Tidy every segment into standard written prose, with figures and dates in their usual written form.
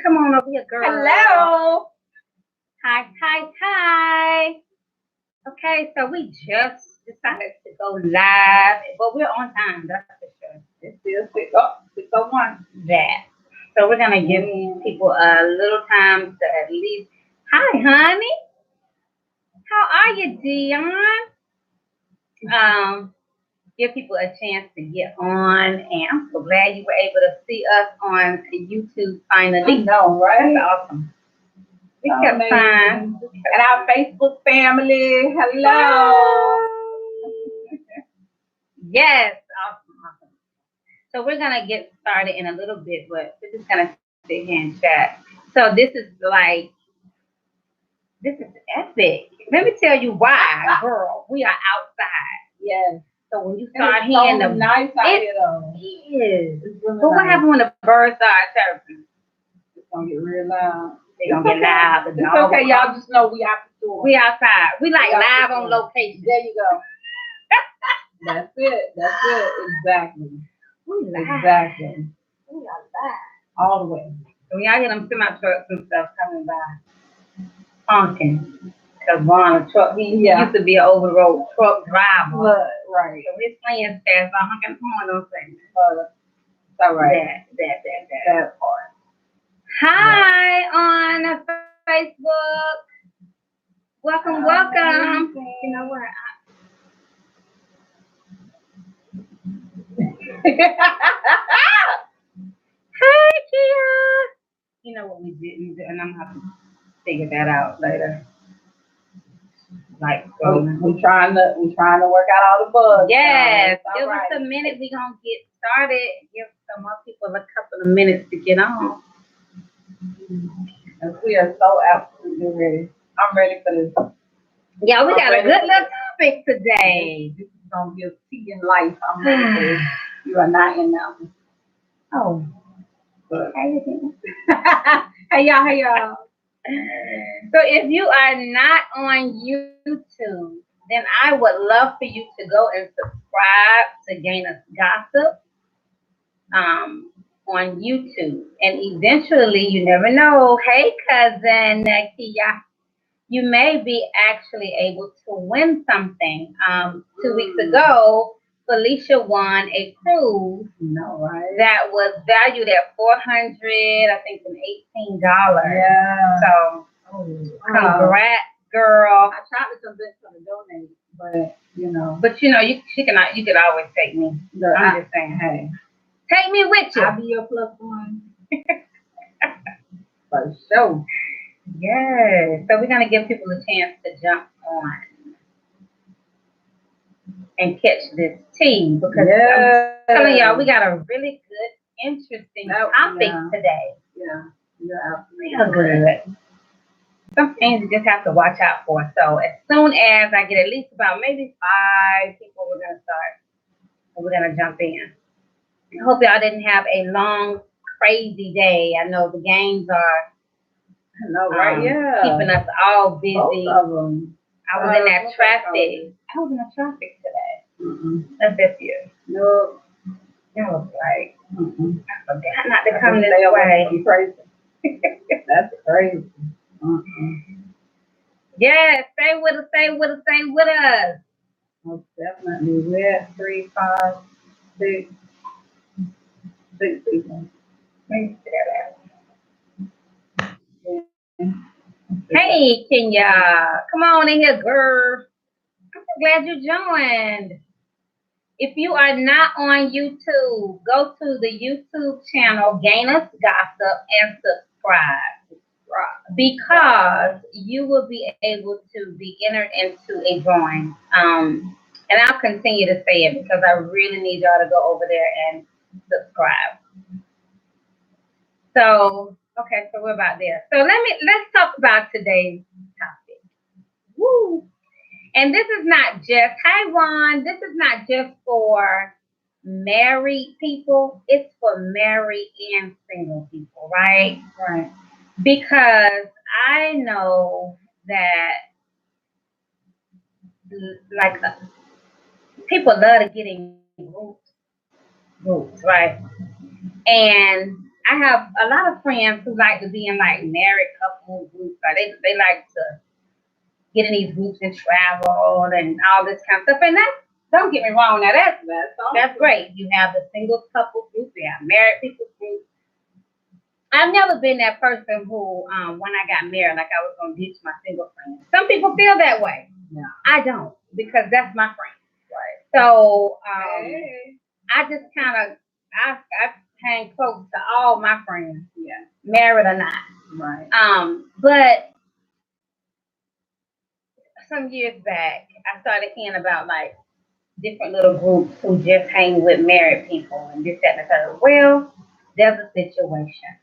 Come on over here, girl. Hello. Hi. Okay, so we just decided to go live, but we're on time, that's for sure. It's still 6:01. That. So we're gonna give people a little time to at least. Hi, honey. How are you, Dion? Give people a chance to get on, and I'm so glad you were able to see us on YouTube I finally. know, right? That's awesome. We kept trying. And our Facebook family, hello. Yes, awesome. So we're gonna get started in a little bit, but we're just gonna sit here and chat. So this is epic. Let me tell you why, girl. We are outside. Yes. So when you And start it's hearing so the nice out it here, though. is. It's really But what nice. happened when the birds start chirping? It's gonna get real loud. They gonna get loud. It's okay, y'all just know we out the door. We outside. We like We out live the on door. location. There you go. That's it. Exactly. We live. Exactly. We are live. All the way. So when y'all hear them semi trucks and stuff coming by, honking. Cause Ron, a truck, he used to be an over the road truck driver. Right. So his plans fast by honking horn on things. It's all right. That part. Hi on Facebook. Welcome. You know what? Hey, Kia. You know what we didn't do, and I'm gonna have to figure that out later. Like, we trying to work out all the bugs. Yes, give us a minute. We gonna get started. Give some more people a couple of minutes to get on. And we are so absolutely ready. I'm ready for this. Yeah, we got a good little topic today. This is gonna be a tea in life. I'm ready for this. You are not in now. Oh, But how you doing? hey y'all. So if you are not on YouTube, then I would love for you to go and subscribe to Gainus Gossip on YouTube. And eventually, you never know, hey cousin Kia, you may be actually able to win something. 2 weeks ago, Felicia won a cruise. No, right? That was valued at $400, I think, and $18. Yeah. So, congrats, girl. I tried to convince her to donate, but you know. But you could always take me. I'm just saying, hey, take me with you. I'll be your plus one. For sure. Yes. So we're gonna give people a chance to jump on and catch this tea because I'm telling y'all we got a really good, interesting topic today. Yeah. Real good. Some things you just have to watch out for. So as soon as I get at least about maybe 5 people, we're gonna start. And we're gonna jump in. I hope y'all didn't have a long, crazy day. I know the games are keeping us all busy. Both of them. I was in that traffic. I was in the traffic today. That's this year. No. It was like, I forgot not to come this way. Crazy. That's crazy. Yeah, stay with us. Most definitely. We're at 3, 5, 6 people. Hey, Kenya. Come on in here, girl. I'm so glad you joined. If you are not on YouTube, go to the YouTube channel Gainus Gossip and subscribe. Because you will be able to be entered into a drawing. And I'll continue to say it because I really need y'all to go over there and subscribe. So, okay, so we're about there. So let's talk about today's topic. Woo! And this is not just, hi Juan, this is not just for married people, it's for married and single people, right? Right. Because I know that like people love to get in groups, right? And I have a lot of friends who like to be in like married couple groups. Like they like to get in these groups and travel and all this kind of stuff. And that's, don't get me wrong, now that's great. You have the single couple group, you have married people group. I've never been that person who, when I got married, like I was gonna ditch my single friends. Some people feel that way. Yeah. I don't, because that's my friend. Right. So Hey. I just kind of I hang close to all my friends, Yeah. married or not. Right. But some years back, I started hearing about like different little groups who just hang with married people and this, that, and the third. Well, there's a situation.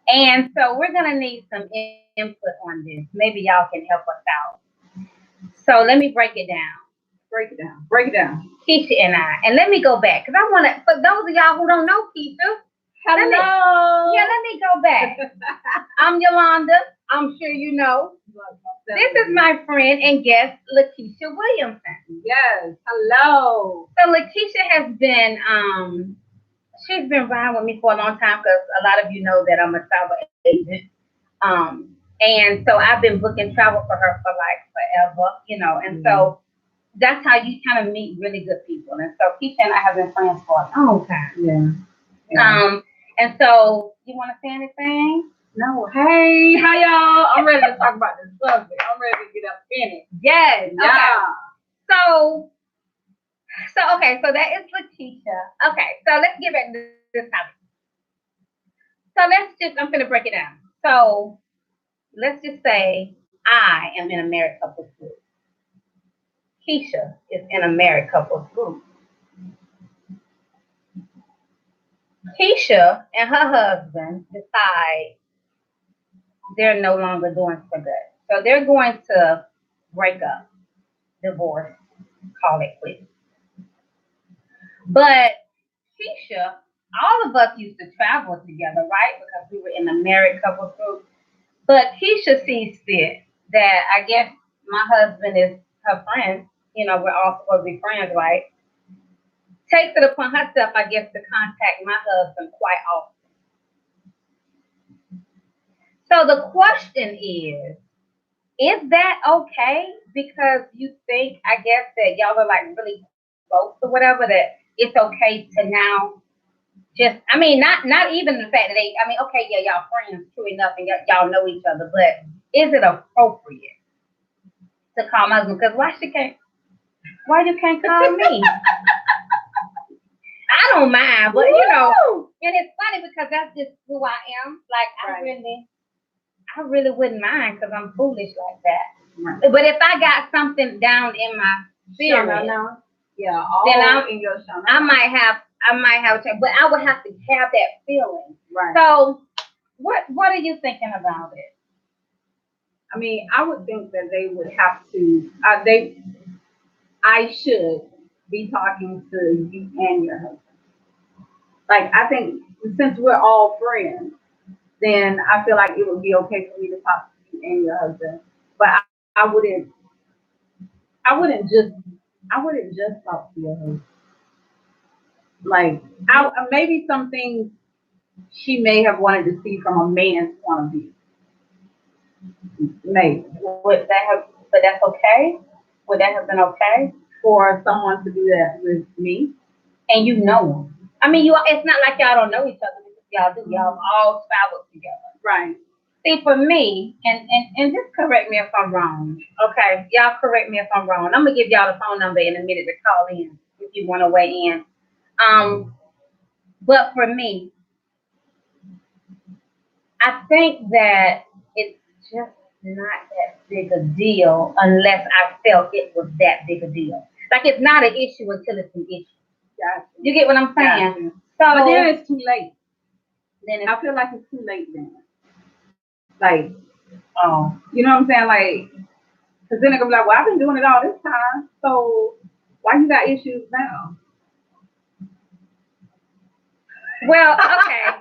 And so we're going to need some input on this. Maybe y'all can help us out. So let me break it down. Break it down. Break it down. Keisha and I. And let me go back. Because I want to, for those of y'all who don't know Keisha. Hello. Let me go back. I'm Yolanda. I'm sure you know. This is my friend and guest, Lakeisha Williamson. Yes. Hello. So Lakeisha has been, she's been riding with me for a long time because a lot of you know that I'm a travel agent. And so I've been booking travel for her for like forever, you know, and so that's how you kind of meet really good people. And so Keisha and I have been friends for a long time. Yeah. And so you want to say anything? No. Hey, how y'all? I'm ready to talk about this subject. I'm ready to get up in it. Yes. Yeah. Okay. So that is Lakeisha. Okay, so let's get back to this topic. So I'm gonna break it down. So let's just say I am in a married couples group. Keisha is in a married couples group. Keisha and her husband decide they're no longer doing so good. So they're going to break up, divorce, call it quits. But Keisha, all of us used to travel together, right? Because we were in a married couple group. But Keisha sees fit that I guess my husband is her friend. You know, we're all supposed to be friends, right? Takes it upon herself, I guess, to contact my husband quite often. So the question is that okay? Because you think, I guess, that y'all are like really close or whatever, that it's okay to now just, I mean, not even the fact that okay, yeah, y'all friends, true enough, and y'all know each other, but is it appropriate to call my husband? Because why you can't call me? I don't mind, but you know, and it's funny because that's just who I am. Like, I really wouldn't mind because I'm foolish like that. Right. But if I got something down in my spirit, then in your show. I might have to, but I would have to have that feeling. Right. So, what are you thinking about it? I mean, I would think that they would have to. I should be talking to you and your husband. Like, I think since we're all friends, then I feel like it would be okay for me to talk to you and your husband. But I wouldn't. I wouldn't just talk to your husband. Like, maybe some things she may have wanted to see from a man's point of view. Maybe. But that's okay? Would that have been okay? For someone to do that with me. And you know them. I mean, it's not like y'all don't know each other. Y'all do. Y'all all travel together. Right. See, for me, and just correct me if I'm wrong. Okay, y'all correct me if I'm wrong. I'm gonna give y'all the phone number in a minute to call in if you want to weigh in. But for me, I think that it's just not that big a deal unless I felt it was that big a deal. Like, it's not an issue until it's an issue. Gotcha. You get what I'm saying? Gotcha. So, but then it's too late. I feel like it's too late then. Like, you know what I'm saying? Like, because then they're gonna be like, well, I've been doing it all this time, so why you got issues now? Well, okay.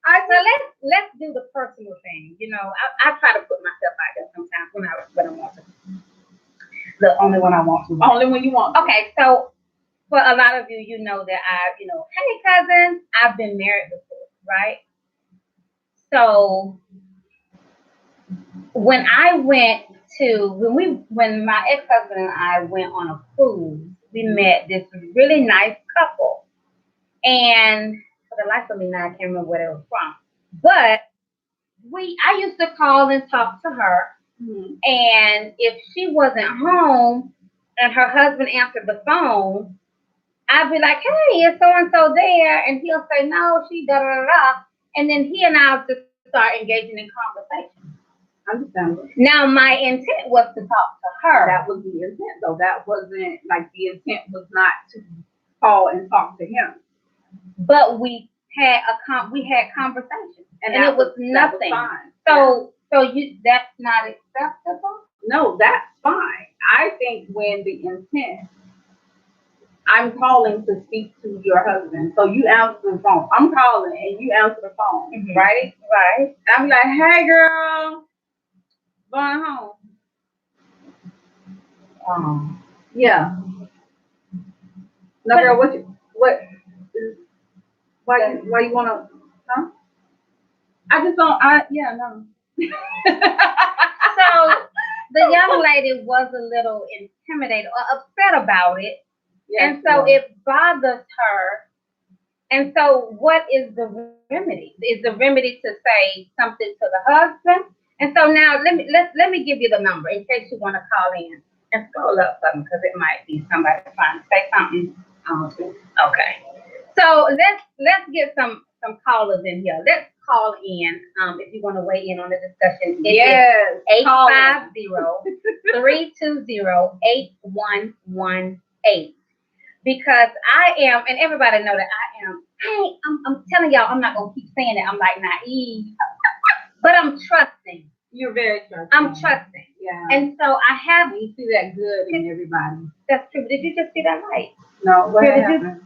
So let's do the personal thing. You know, I try to put myself out there sometimes when I want to. The only when I want to. Only when you want to. Okay, so for a lot of you, you know that hey cousins, I've been married before, right? So when my ex-husband and I went on a cruise, we met this really nice couple. And for the life of me now, I can't remember where they were from. But I used to call and talk to her. And if she wasn't home and her husband answered the phone, I'd be like, hey, is so and so there? And he'll say, no, she da da da da. And then he and I would just start engaging in conversation. Understandable. Now, my intent was to talk to her. That was the intent, though. That wasn't like the intent was not to call and talk to him. But we had conversation, and it was nothing. That was fine. So that's not acceptable? No, that's fine. I think when the intent, I'm calling to speak to your husband. So you answer the phone. I'm calling and you answer the phone, right? Right. And I'm like, hey girl, going home. Yeah. No, girl, why you wanna, huh? I just don't, no. So the young lady was a little intimidated or upset about it. Yes, and so it bothers her. And so what is the remedy? Is the remedy to say something to the husband? And so now let me give you the number in case you want to call in and scroll up something because it might be somebody trying to say something. Okay. So let's get some callers in here. Let's call in if you want to weigh in on the discussion. Yes. 850-320-8118. Because I am, and everybody know that I'm telling y'all, I'm not gonna keep saying that I'm like naive, but I'm trusting. You're very trusting. I'm trusting. Yeah. And so I have. You see that good in everybody. That's true. Did you just see that light? No. What happened?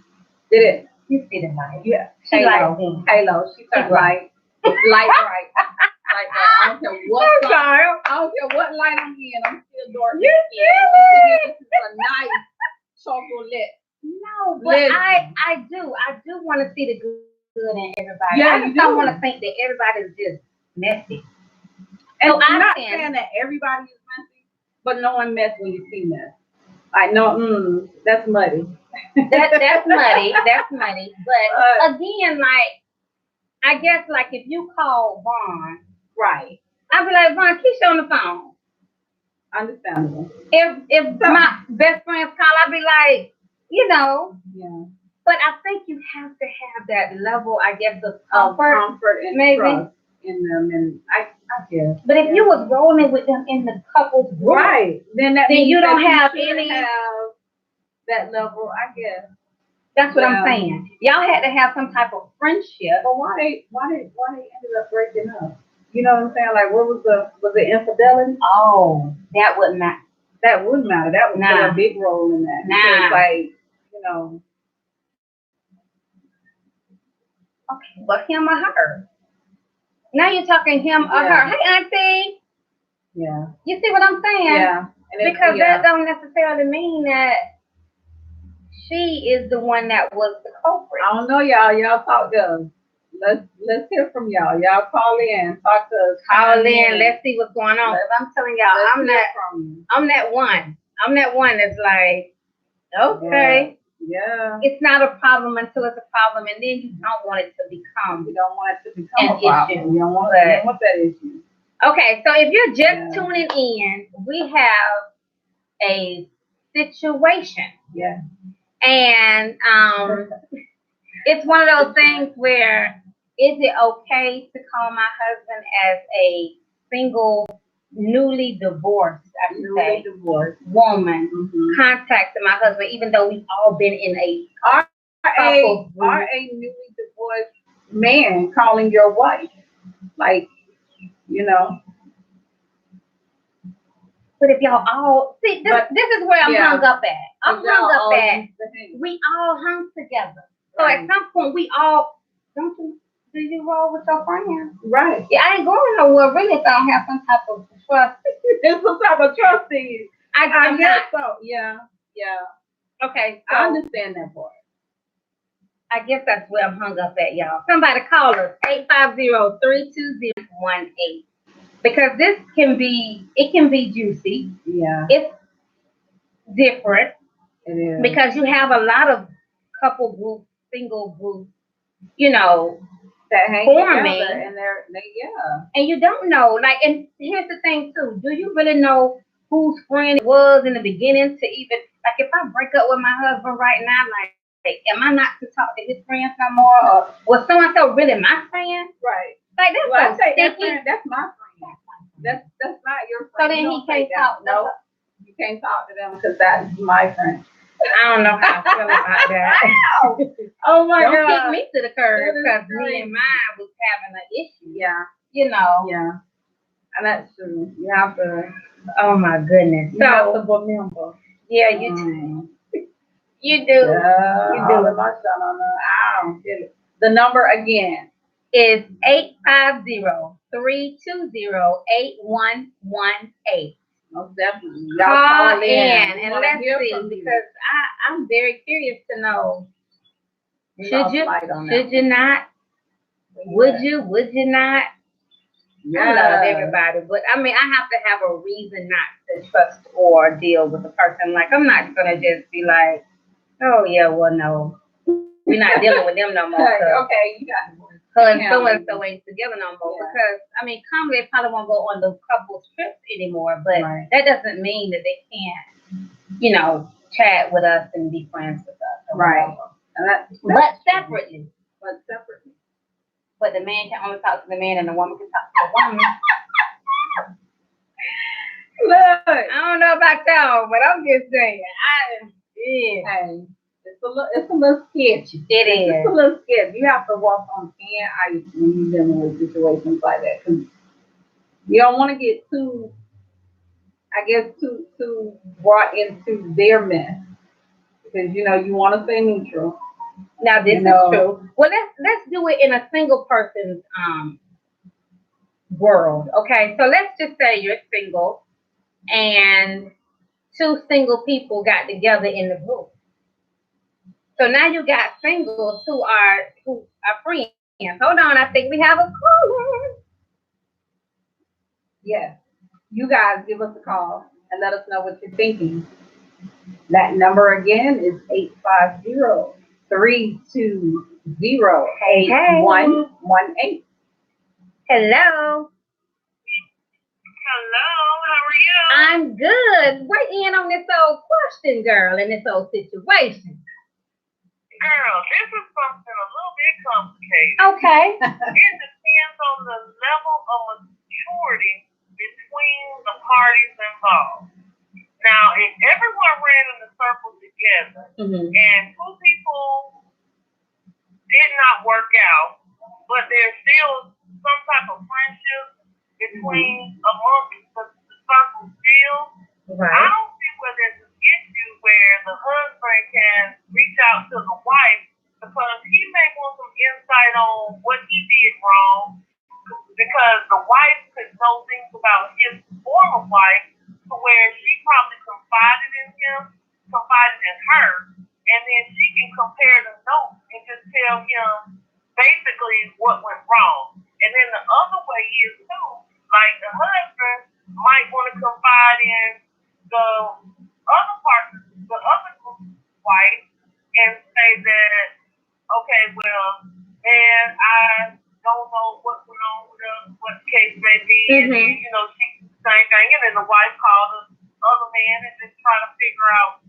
Did it? You see the light? Yeah. Halo. She turned light. Light bright. Light bright. I don't care what. I don't care what light I'm in. I'm still dark. You This is a nice chocolate. No, but I do want to see the good in everybody. Yeah, I just don't want to think that everybody's just messy. And I'm not saying that everybody is messy, but no one mess when you see mess. I know, that's muddy. That's muddy. That's muddy. But again, like I guess, like if you call Vaughn, right? I'd be like, Vaughn, Keisha on the phone. Understandable. If my best friends call, I'd be like, Yeah. But I think you have to have that level, I guess, of comfort and maybe. Trust in them, and I guess. But if you was rolling with them in the couple's group, right, then you don't have that level, I guess. That's what I'm saying. Y'all had to have some type of friendship. But why they ended up breaking up? You know what I'm saying? Like, what was it infidelity? Oh, that wouldn't matter. That would matter. That would play a big role in that. Because, like, Okay, but him or her. Now you're talking him or her. Hey, auntie. Yeah. You see what I'm saying? Yeah. Because that don't necessarily mean that she is the one that was the culprit. I don't know, y'all. Y'all talk to us. Let's hear from y'all. Y'all call in, talk to us. Call in. Let's see what's going on. Because I'm telling y'all, I'm that one. I'm that one that's like, okay. Yeah. It's not a problem until it's a problem, and then you don't want it to become. You don't want it to become an a problem. issue. You don't want that issue. Okay, so if you're just tuning in, we have a situation. Yeah. And it's one of those things where, is it okay to call my husband as a single, newly divorced, woman contacting my husband, even though we've all been in a newly divorced man calling your wife, like, But if y'all all see, this is where I'm hung up at. We all hung together. So at some point, we all do you roll with your friends? Right. Yeah, I ain't going nowhere really if I don't have some type of trust. There's some type of trust in you. I guess so. Yeah. Okay, I so understand that part. I guess that's where I'm hung up at, y'all. Somebody call us 850-320-18 because this can be juicy. Yeah, It's different it is. because you have a lot of couple groups, single groups, you know, That hang forming. together and yeah. And you don't know, like, and here's the thing too. Do you really know whose friend it was in the beginning to even, like, if I break up with my husband right now, like, am I not to talk to his friends no more? Or was so-and-so really my friend? Right. Like, that's Well, I so say that sticky. friend, that's my friend. That's not your So friend. then You he don't say can't that. talk. No, you can't talk to them because that's my friend. I don't know how I feel about that. Oh my Don't God. kick me to the curb That is because me crazy. and mine was having an issue. Yeah, You know. yeah. And that's true. You have to. Oh my goodness. You have to So remember. yeah, you you do. Yeah. You All do. of my son on the. I don't get it. The number again. Is 850-320-8118. Most definitely. Y'all Call in We and wanna let's hear see from you. because I'm very curious to know. We Should lost you? light on that Should you one. not? Would you? Would you not? I love everybody, but I mean, I have to have a reason not to trust or deal with a person. Like, I'm not gonna just be like, oh yeah, well no, we're not dealing with them no more. Okay, you got it. So and so ain't together no more. Yeah. Because I mean, come they probably won't go on the couples trips anymore, but Right. that doesn't mean that they can't, you know, chat with us and be friends with us. Or Right. whatever. And that's But separately. But separately. But the man can only talk to the man and the woman can talk to the woman. Look. I don't know about y'all, but I'm just saying. Hey, it's a little sketchy. It is. It's a little sketchy. You have to walk on thin ice when you're dealing with situations like that. Cause you don't want to get too brought into their mess. Because you want to stay neutral. Now this is true. Well, let's do it in a single person's world. Okay, so let's just say you're single and two single people got together in the group. So now you got singles who are friends. Hold on, I think we have a caller. Yes. You guys give us a call and let us know what you're thinking. That number again is 850-320-8118. Hello. Hello, how are you? I'm good. Weigh in on this old question, girl, in this old situation. Girl, this is something a little bit complicated. Okay. It depends on the level of maturity between the parties involved. Now, if everyone ran in a circle together and two people did not work out, but there's still some type of friendship between amongst the circle still, Right. I don't see where there's an issue where the husband can reach out to the wife because he may want some insight on what he did wrong because the wife could know things about his former wife to where she probably confided in her, and then she can compare the notes and just tell him basically what went wrong. And then the other way is too, like the husband might want to confide in the other group's wife and say that, okay, well, man, I don't know what went on with her, what the case may be, and then, she same thing, and then the wife called the other man and just try to figure out,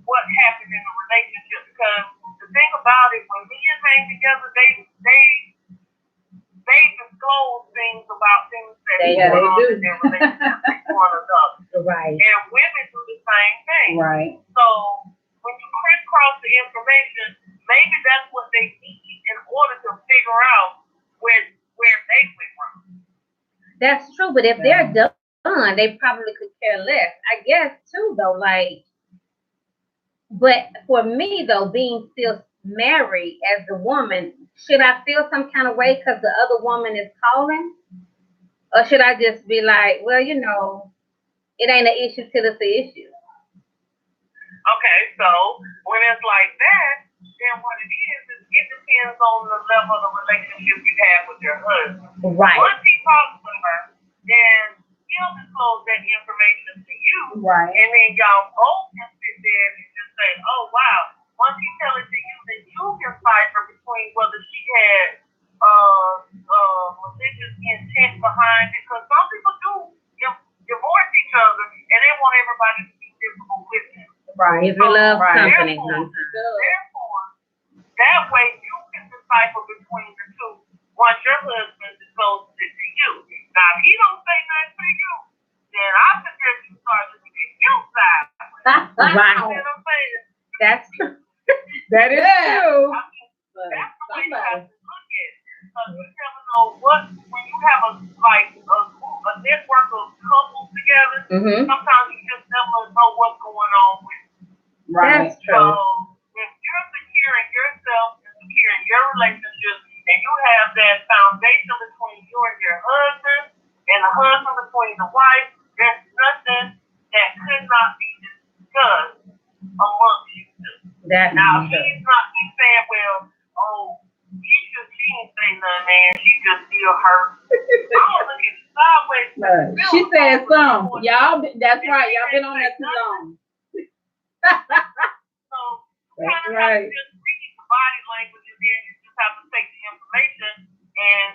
what happened in the relationship, because the thing about it, when men hang together, they disclose things about things that They go on do. in their relationship with one another. Right. And women do the same thing. Right. So when you crisscross the information, maybe that's what they need in order to figure out where they went wrong. That's true, but if they're done, they probably could care less. I guess too, though, like, but for me though, being still married as the woman, should I feel some kind of way because the other woman is calling? Or should I just be like, well, it ain't an issue till it's an issue? Okay, so when it's like that, then what it is it depends on the level of the relationship you have with your husband. Right. Once he talks to her, then he'll disclose that information to you. Right. And then y'all both can sit there and just say, oh, wow. Once he tells it to you, then you can cipher between whether she had religious intent behind it. Because some people do divorce each other and they want everybody to be physical with them. Right. If you love company. Therefore, that way you can decipher between the two once your husband discloses it to you. Now, if he don't say nothing to you, then I suggest you start looking at your side. Right. You know what I'm saying? That's true. That is true. I mean, that's the way you have to look at it. Because you never know when you have a network of couples together, sometimes you just never know what's going on with it. Right. That's true. So if you're secure in yourself and secure in your relationship, and you have that foundation between you and your husband, and the husband between the wife, there's nothing that could not be discussed amongst you two. Now, he's saying, well, oh, she didn't say nothing, man. She just feel hurt. I'm gonna look at you sideways. She said something. Y'all, that's right. Y'all been on that too long. So, you That's kind of right. have to just read the body language, and then you just have to take the information and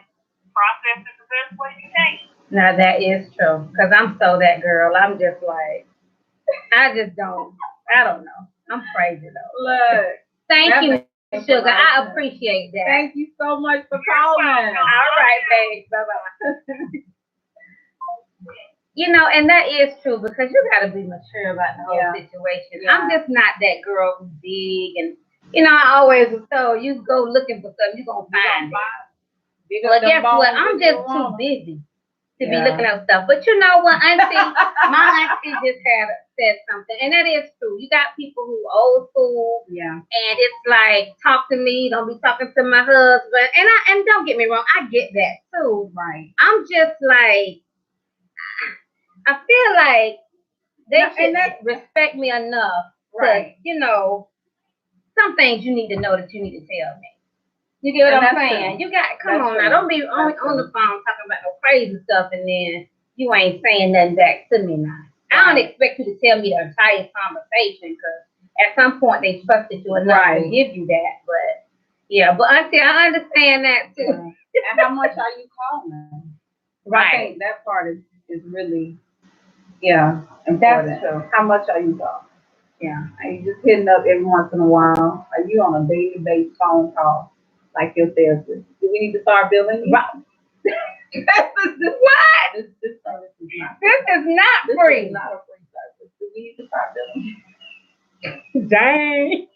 process it the best way you can. Now that is true. Because I'm so that girl. I'm just like, I don't know. I'm crazy though. Look. Thank That you, makes Sugar. a lot of I sense. appreciate that. Thank you so much for calling. All right, babe. Bye-bye. You know, and that is true because you got to be mature about the whole situation. Yeah. I'm just not that girl who's big and, you know, I always was told you go looking for something, you're going to find it. Well, guess what? I'm just too busy to be looking at stuff. But you know what, Auntie? My auntie just said something, and that is true. You got people who old school, and it's like, talk to me, don't be talking to my husband. And don't get me wrong, I get that too. Right. I'm just like, I feel like they should respect me enough to, you know, some things you need to know that you need to tell me. You get what I'm saying? You got, come on now, don't be on the phone talking about no crazy stuff and then you ain't saying nothing back to me now. I don't expect you to tell me the entire conversation because at some point they trusted you enough to give you that. But yeah, but Auntie, I understand that too. And how much are you calling? Right. I think that part is really, important. That's true. How much are you calling? Yeah. Are you just hitting up every once in a while? Are you on a daily basis phone call? Like your therapist. Do we need to start billing you? Right. What? This service is not. This is not free. This is not a free service. Do we need to start billing you? Dang.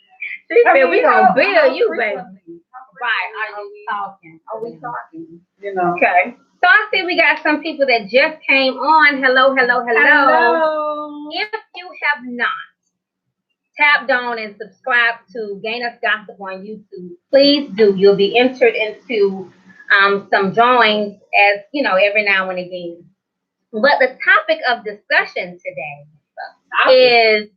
She said we gonna bill you, baby. Right. Are we talking? Are we talking? You know. Okay. So I see we got some people that just came on. Hello. If you have not tapped on and subscribed to Gain Us Gossip on YouTube, please do. You'll be entered into some drawings as, you know, every now and again. But the topic of discussion today is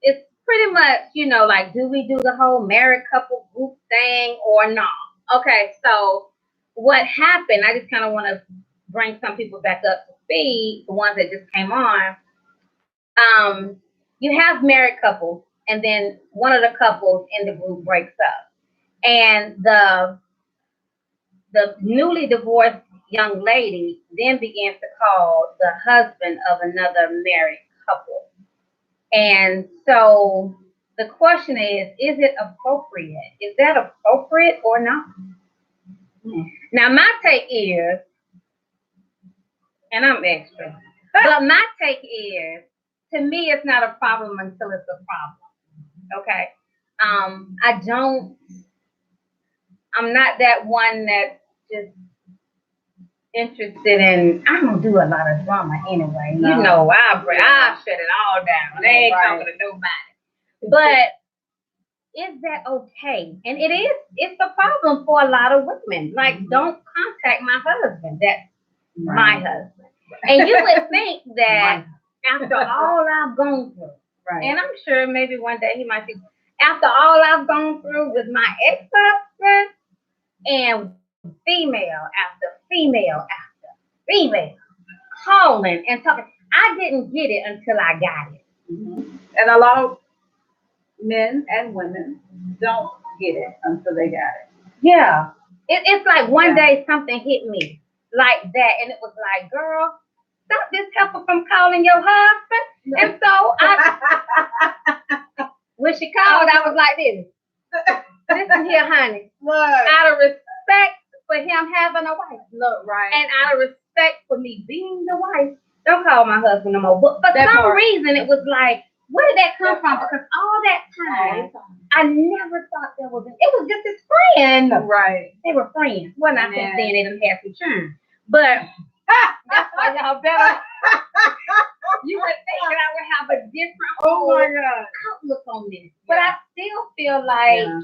it's pretty much, you know, like, do we do the whole married couple group thing or not? Okay, so what happened, I just kind of want to bring some people back up to speed, the ones that just came on. You have married couples, and then one of the couples in the group breaks up. And the newly divorced young lady then begins to call the husband of another married couple. And so the question is it appropriate? Is that appropriate or not? Now, my take is, and I'm extra, but my take is, to me, it's not a problem until it's a problem. Okay? I'm not that one that's just interested in, I don't do a lot of drama anyway. No. You know, I'll shut it all down. They ain't talking to nobody. But is that okay? And it's a problem for a lot of women. Like, don't contact my husband. That's my husband. And you would think that after all I've gone through, Right. And I'm sure maybe one day he might be, after all I've gone through with my ex-husband and female after female after female calling and talking, I didn't get it until I got it. Mhm. And a lot of men and women don't get it until they got it. Yeah. It's like one Yeah. day something hit me like that, and it was like, girl, stop this heifer from calling your husband. And so when she called, I was like this. Listen here, honey. Look, Out of respect for him having a wife, look, right. and out of respect for me being the wife, don't call my husband no more. But for That some part. reason, it was like, where did that come from? Because all that time, I never thought there was. It was just his friend. Right. They were friends. Well, not Man. since then they done had some churn. But that's why y'all better. You would think that I would have a different Oh my God. outlook on this. But Yeah. I still feel like, Yeah.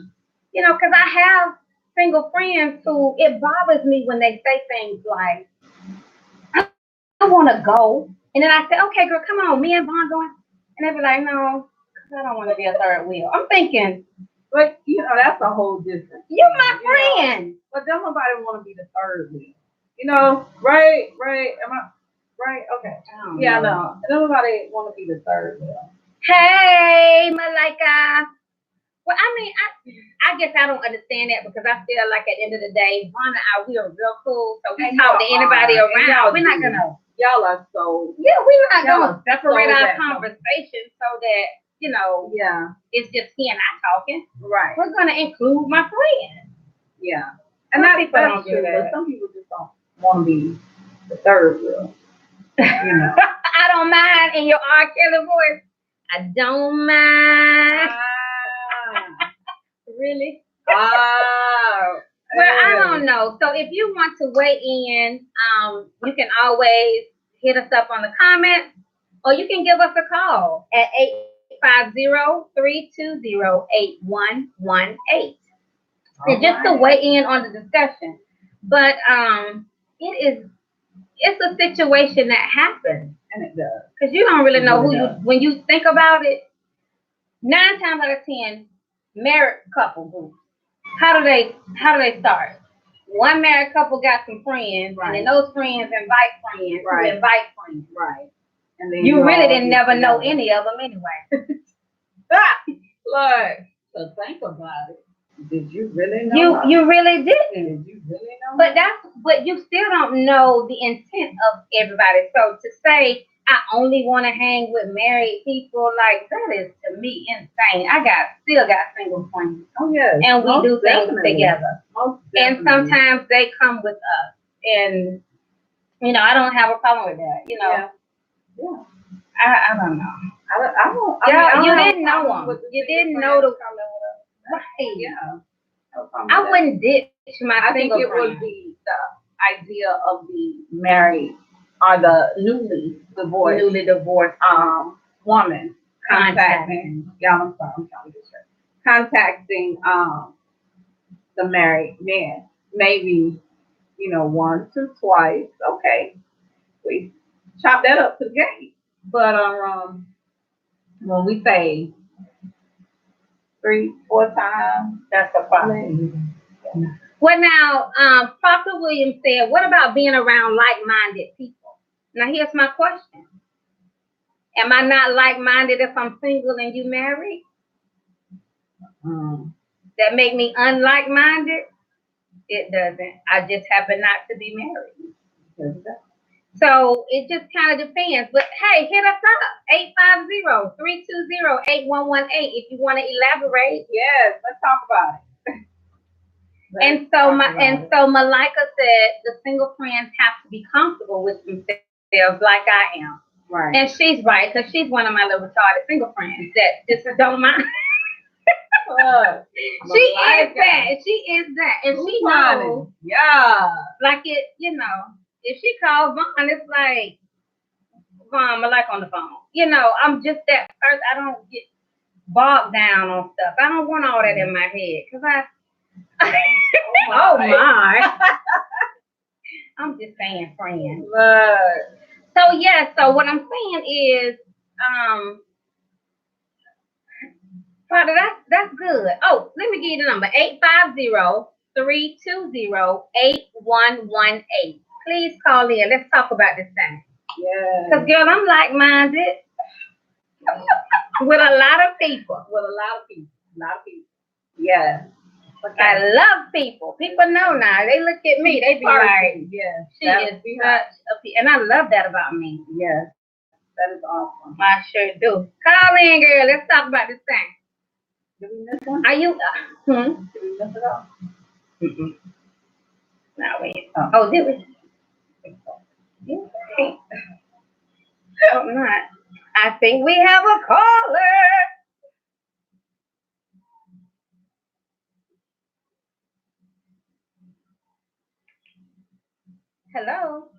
you know, because I have single friends who it bothers me when they say things like, I want to go. And then I say, okay, girl, come on, me and Vaughn going. And they be like, no, 'cause I don't want to be a third wheel. I'm thinking, But you know, that's a whole different. you're my You know, friend. but don't nobody want to be the third wheel. You know, right? Am I right? Okay. Yeah, no. Nobody want to be the third wheel. Hey, Malika. Well, I mean, I guess I don't understand that because I feel like at the end of the day, Vaughn and I, we are real cool. So we And talk to y'all anybody are. And around. y'all We're not do. gonna. Y'all are so. Yeah, we're not Y'all gonna separate so our that- conversation so that you know Yeah. it's just he and I talking. Right. We're gonna include my friend. Yeah. Some And that's people don't do true, that. but some people just don't want to be the third wheel. You know. I don't mind in your R. Kelly voice. I don't mind. Really? Oh. Well, I don't know. So if you want to weigh in, you can always hit us up on the comments, or you can give us a call at 850-320-8118. And just to weigh in on the discussion. But it's a situation that happens. And it does. Because you don't really know It who you, does. when you think about it, 9 times out of 10, married couple groups. How do they start? One married couple got some friends, and then those friends invite friends who Right. invite friends. Right. And then You really all didn't get never know together. any of them anyway. Look, so think about it. Did you really know? You really didn't. Did you really know? But you still don't know the intent of everybody. So to say I only want to hang with married people, like that is to me insane. I still got single friends, Oh yes. and we Most do things definitely. together. Most And definitely. sometimes they come with us, and you know I don't have a problem with that. You know, Yeah. Yeah. I don't know. I don't. Yeah, I don't you have a didn't know problem them. with the You single didn't friends know the coming with us. right. Yeah. No problem with I that. wouldn't ditch my I think single it friend. would be the idea of the married or the newly divorced woman contacting. Yeah, I'm sorry, I'm trying to get straight. Contacting the married man. Maybe, once or twice. Okay. We chop that up to the game. But when we say 3-4 times, that's a problem. Well, now, Prophet Williams said, what about being around like-minded people? Now, here's my question. Am I not like-minded if I'm single and you married? That make me unlike-minded? It doesn't. I just happen not to be married. So it just kind of depends. But hey, hit us up, 850-320-8118 if you want to elaborate. Yes, let's talk about it. And so Malika said the single friends have to be comfortable with themselves like I am. Right. And she's right, because she's one of my little retarded single friends that just don't mind. She is that. And she knows, Yeah. like it, if she calls Vaughn, it's like, Vaughn, Malika on the phone. I'm just that person. I don't get bogged down on stuff. I don't want all that in my head, because oh my. I'm just saying friends. So what I'm saying is, Father, that's good. Oh, let me give you the number 850-320-8118. Please call in. Let's talk about this thing. Yeah. Because, girl, I'm like minded with a lot of people. With a lot of people. A lot of people. Yeah. Okay. I love people. People know now. They look at me. They be like, yeah, she is such a, and I love that about me. Yeah. That is awesome. I sure do. Call in, girl. Let's talk about this thing. Did we miss one? Are you? Did we miss it all? Mm-mm. No, wait. Oh, did we? Okay. Oh, not. I think we have a caller. Hello.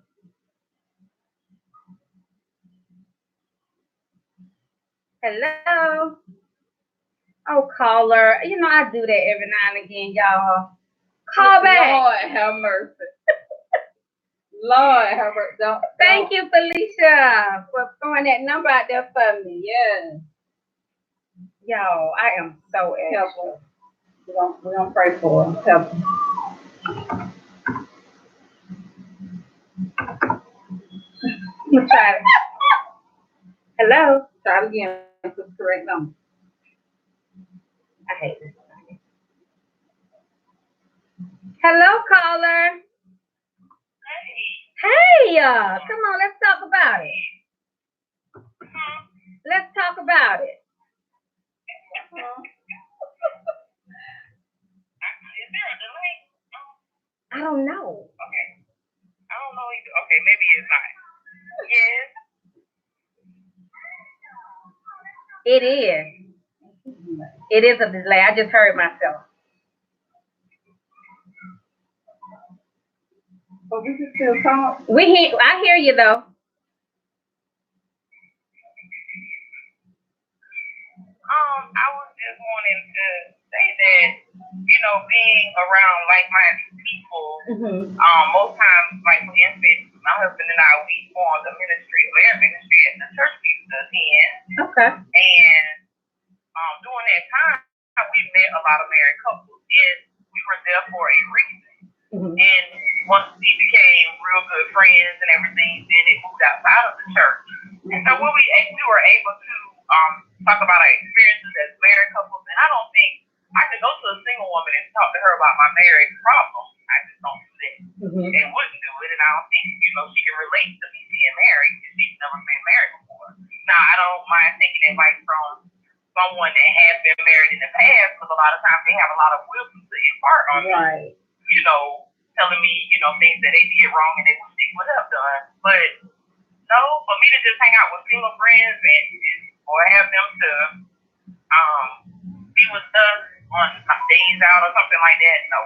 Hello. Oh, caller. You know I do that every now and again, y'all. Call back. Lord have mercy. Lord have mercy. Thank you, Felicia, for throwing that number out there for me. Yeah. Yo, I am so extra. Helpful. We're gonna pray for him. Help him. I'm gonna try it. Hello. Try it again. Put the correct number. I hate this. Hello, caller. Hey, come on, let's talk about it. Let's talk about it. Is there a delay? I don't know. Okay. I don't know either. Okay, maybe it's not. Yes. It is. It is a delay. I just heard myself. But we can still talk. I hear you though. I was just wanting to say that, being around like-minded people, most times, like for instance, my husband and I, we formed a ministry, a marriage ministry at the church we used to attend. Okay. And during that time, we met a lot of married couples, and we were there for a reason. And once we became real good friends and everything, then it moved outside of the church. And so when we were able to talk about our experiences as married couples, and I don't think I could go to a single woman and talk to her about my marriage problem. I just don't do that and wouldn't do it. And I don't think, she can relate to me being married because she's never been married before. Now, I don't mind taking advice from someone that has been married in the past because a lot of times they have a lot of wisdom to impart on me. Right. Telling me, things that they did wrong and they wish they would have done. But no, for me to just hang out with single friends or have them to be with us on some days out or something like that, no.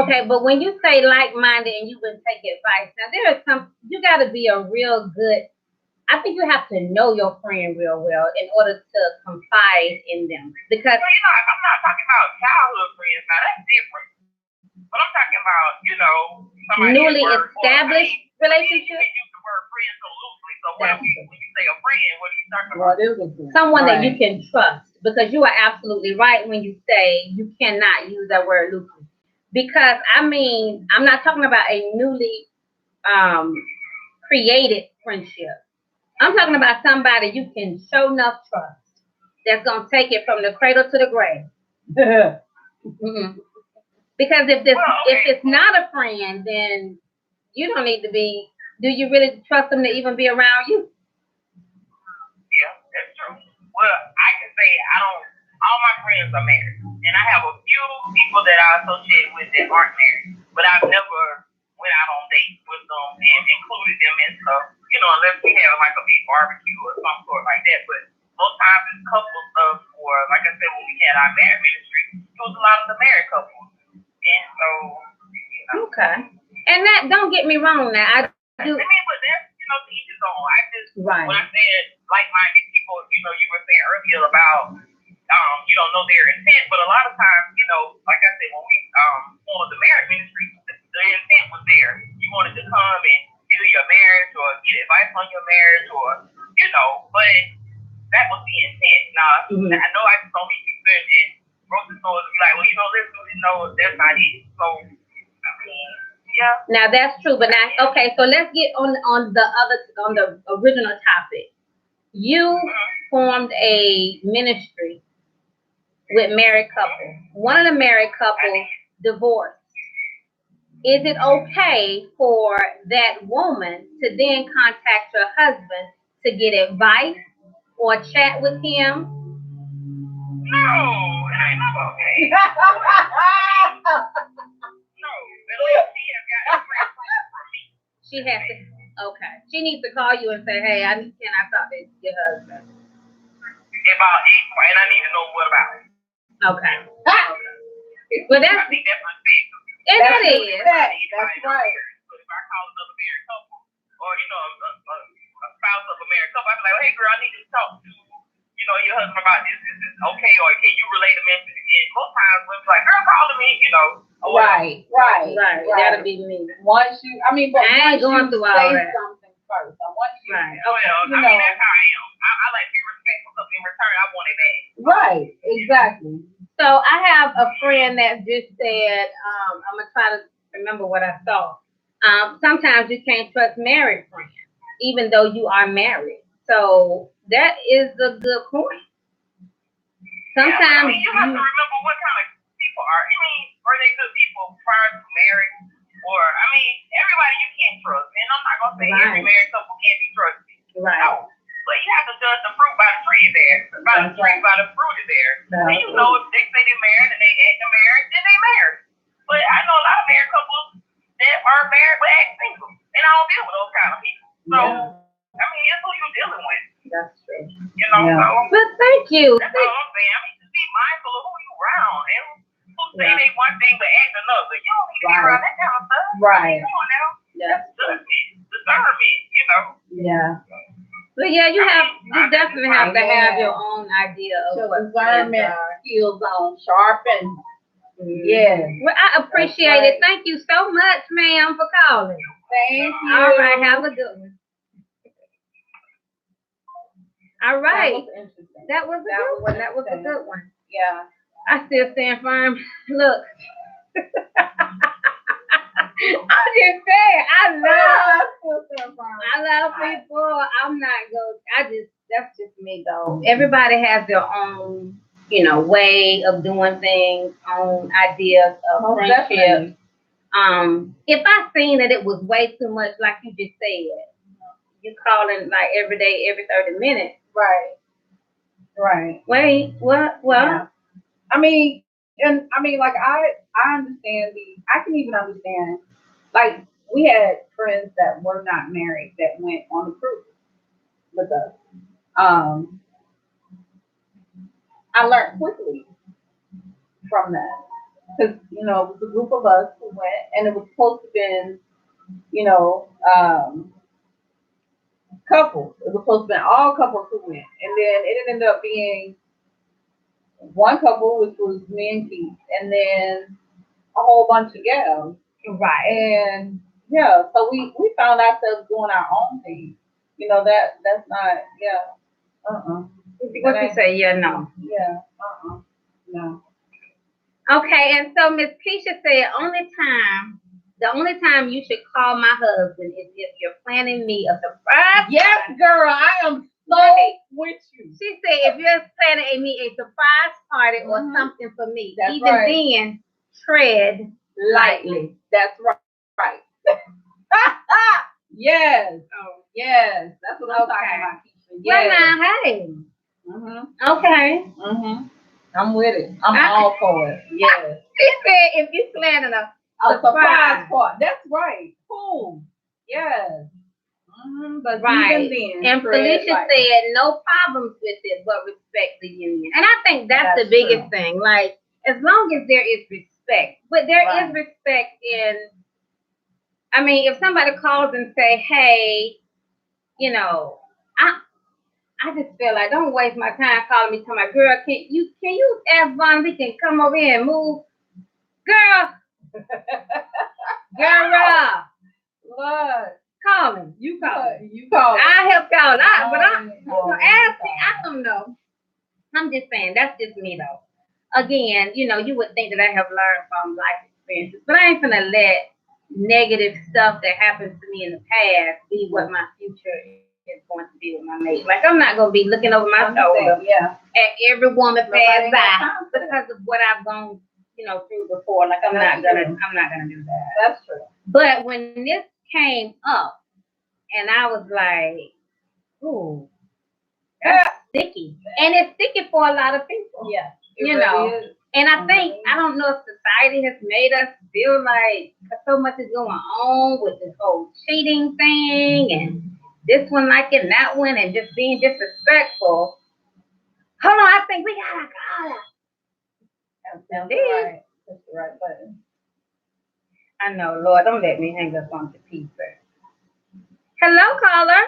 Okay, but when you say like-minded and you would take advice, now there is you got to be a real good, I think you have to know your friend real well in order to confide in them. Because I'm not talking about childhood friends. Now, that's different. But I'm talking about, somebody newly established relationship. You use the word friend so loosely. So when you say a friend, what are you talking about? Someone that you can trust. Because you are absolutely right when you say you cannot use that word loosely. Because, I'm not talking about a newly created friendship. I'm talking about somebody you can show enough trust that's going to take it from the cradle to the grave. Because if it's not a friend, then you don't need to be. Do you really trust them to even be around you? Yeah, that's true. Well, I can say all my friends are married. And I have a few people that I associate with that aren't married. But I've never went out on dates with them and included them in stuff. Unless we have like a big barbecue or some sort like that. But most times it's couple stuff, or like I said, when we had our marriage ministry, it was a lot of the married couples. And so, Okay. And that, don't get me wrong now. I do. But that's, to each his own. I just, right. When I said like-minded people, you were saying earlier about, you don't know their intent, but a lot of times, like I said, when we formed the marriage ministry, the intent was there. You wanted to come and do your marriage or get advice on your marriage or, but that was the intent. Now, Mhm. I know I just don't be concerned in grocery stores and be like, well, you know, that's not it. So, I mean, yeah. Now that's true, but now okay, so let's get on the original topic. You formed a ministry with married couple. One of the married couple divorced. Is it okay for that woman to then contact her husband to get advice or chat with him? No, it ain't never okay. No, unless she has got a friend from me. She has to. Okay. She needs to call you and say, "Hey, can I talk to your husband?" About X, and I need to know what about it. Okay. Well, I that's think that's respect. and that is. That's right. But if I call another married couple, or you know, a spouse of a married couple, I be like, hey girl, I need to talk to your husband about this. Is this okay, or can you relay the message? And most times women's like, girl, calling me, or Right. That'll be me. Once you, I mean, but I ain't once going you through all say that. something first, I want you. Right. Well, I mean, that's how I am. I like to be respectful because in return, I want it back. Right. Exactly. So I have a friend that just said, I'm gonna try to remember what I saw. Sometimes you can't trust married friends, even though you are married. So that is a good point. Sometimes I mean, you have to remember what kind of people are. I mean, are they good people prior to marriage? Or, I mean, everybody you can't trust. And I'm not going to say every married couple can't be trusted. Right. No. But you have to judge the fruit by the tree there. By the tree, by the fruit is there. And you know if they say they're married and they act married, then they married. But I know a lot of married couples that are married but act single. And I don't deal with those kind of people. So, I mean, it's who you're dealing with. That's true. So. But thank you. That's all I'm saying. I mean, just be mindful of who you around and who say they one thing but act another. You don't need to be around that kind of stuff. Right. Come on now. Yeah. That's discernment. Yeah. But yeah, you definitely have to have your own idea of So what discernment skills on sharpened. Yeah. Well, I appreciate it. Thank you so much, ma'am, for calling. Thank you. All right, have a good one. All right. That was a good one. That was a good one. Yeah. I still stand firm. Look. I'm just saying, I love people. I'm not going, that's just me though. Everybody has their own, way of doing things, own ideas of friendship. If I seen that it was way too much, like you just said, you calling like every day, every 30 minutes. Right. Wait, what? Well, yeah. I mean, like I understand I can even understand, like we had friends that were not married that went on a cruise with us. I learned quickly from that because it was a group of us who went, and it was supposed to be, couples. It was supposed to be all couples who went, and then it ended up being one couple, which was me and Keith, and then a whole bunch of gals. Right. And yeah, so we found ourselves doing our own thing. That's not, What you say? Yeah, no. Yeah, no. Okay, and so Miss Keisha said, the only time you should call my husband is if you're planning me a surprise. Yes, girl, I am so with you. She said, if you're planning me a surprise party or something for me, that's even then, tread lightly. That's right. Yes. Oh, yes. That's what I'm talking about, Keisha. Yes. Well, now, hey. Okay. I'm with it. I'm all for it. Yes. She said, if you're planning a surprise party. That's right. Cool. Yes. But even then, and Felicia said no problems with it, but respect the union. And I think that's the biggest thing. Like, as long as there is respect, but there is respect in. I mean, if somebody calls and say, "Hey, I just feel like don't waste my time calling me, telling my girl, can you ask Vaughn we can come over here and move, girl, Look. Call him. You call him. You call it. I help y'all out, but Oh, you know, ask me. I don't know. I'm just saying, that's just me though. Again, you know, you would think that I have learned from life experiences, but I ain't gonna let negative stuff that happens to me in the past be what my future is going to be with my mate. Like I'm not gonna be looking over my shoulder Yeah. at every woman Nobody pass got by time for that. because of what I've gone, you know, through before. Like I'm not gonna do that. That's true. But when this came up, and I was like, ooh, that's sticky. And it's sticky for a lot of people. Yeah. You know. And I think, I don't know if society has made us feel like so much is going on with this whole cheating thing and this one liking that one and just being disrespectful. Hold on, I think we gotta call her. That's right. That's the right button. I know, Lord, don't let me hang up on the pizza. Hello, caller.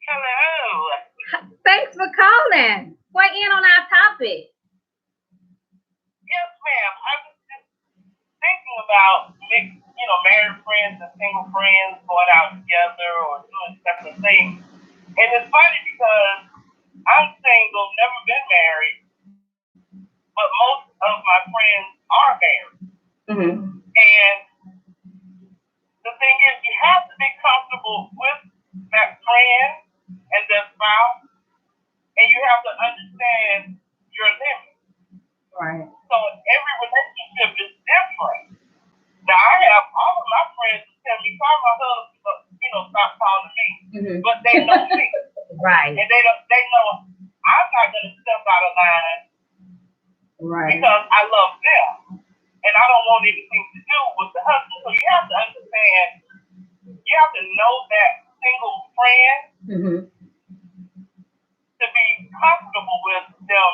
Hello. Thanks for calling. Weigh in on our topic. Yes, ma'am. I was just thinking about married friends and single friends going out together or doing separate things. And it's funny because I'm single, never been married, but most of my friends are married. Mm-hmm. And the thing is, you have to be comfortable with that friend and their spouse, and you have to understand your limits. Right. So every relationship is different. Now I have all of my friends who tell me, call my husband, stop calling me. Mm-hmm. But they know me. Right. And they know I'm not gonna step out of line Right. because I love them. And I don't want anything to do with the husband. So you have to understand, you have to know that single friend Mm-hmm. to be comfortable with them,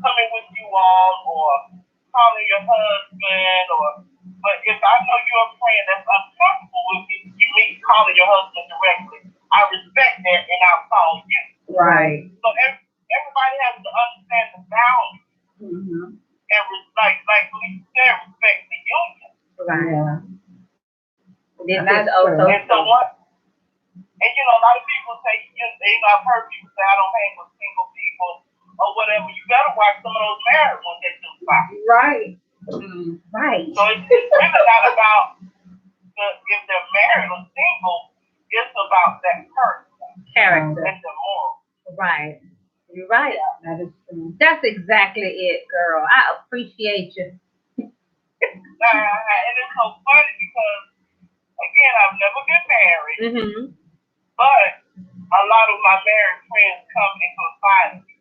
coming with you all or calling your husband but if I know you're a friend that's uncomfortable with me calling your husband directly, I respect that and I'll call you. Right. So everybody has to understand the boundaries. Mm-hmm. And like Lisa said, respect the union. Right. Yeah. This And is that's also true. And so a lot of people say, I've heard people say I don't hang with single people or whatever. You better watch some of those married ones that do fine. Right. Mm-hmm. Right. So it's really not about if they're married or single. It's about that person Character. and the moral. Right. You're right. That is true. That's exactly it, girl. I appreciate you. And it's so funny because, again, I've never been married, Mm-hmm. but a lot of my married friends come and confide in me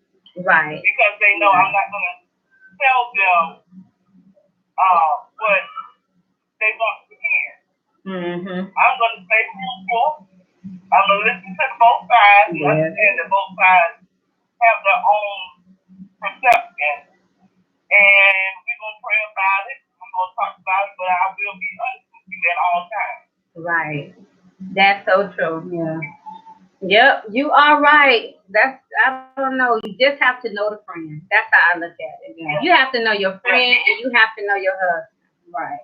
Right. because they know I'm not going to tell them what they want to hear. Mm-hmm. I'm going to stay truthful. I'm going to listen to both sides and understand that both sides have their own perception. And we're going to pray about it. We're going to talk about it, but I will be honest with you at all times. Right. That's so true. Yeah. Yep, you are right. I don't know. You just have to know the friend. That's how I look at it. Yeah. You have to know your friend and you have to know your husband. Right.